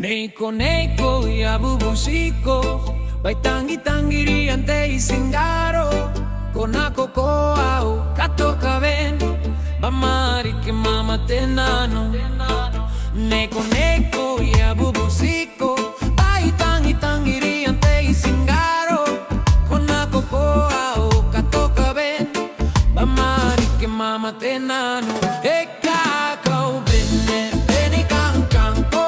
Neiko neiko ja bubusiko Baitangi tangiri ante isingaro Kona koko au katoka ben Bamari ke mama tenano Neiko neiko ya bubusiko Baitangi tangiri ante isingaro Kona koko au katoka ben Bamari ke mama tenano Eka kau bene bene kang kang ko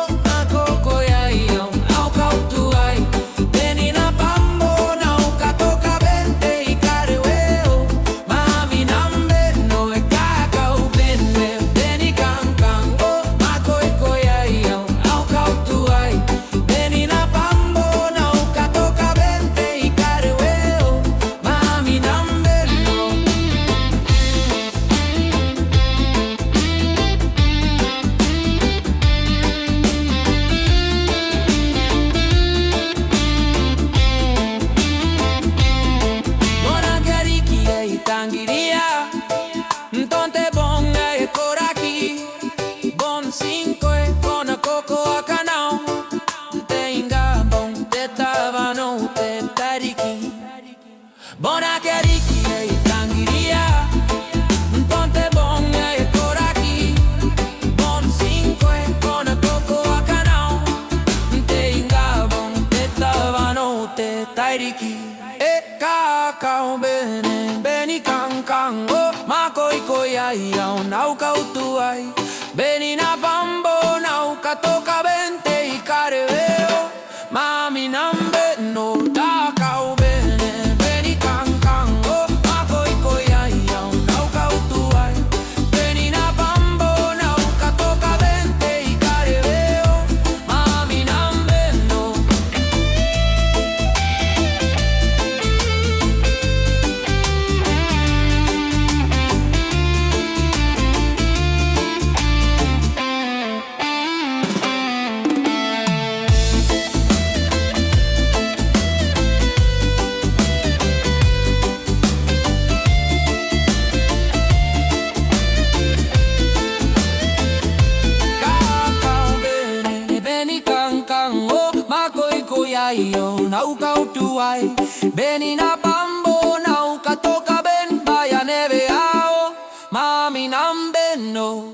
Tangiria, ntonte bonga e koraki Bon cinco e kona koko akanao Te inga bon te tavano te tariki Bona keriki e tangiria Ntonte bonga e koraki Bon cinco e kona koko akanao Te inga bon te tavano te tariki E kakao bene Beni kang kang oh makoi koi ai au nau kautu ai Beni na bambo nau katoka bente i kareveo Mami nambe no da kau bene Beni kang kang oh makoi koi ai au nau kautu ai Beni na bambo nau katoka bente i kareveo Mami nambe no Yo nau kautu ai Beni na pambo nau katoka ben Baya neve ao Mami nambe no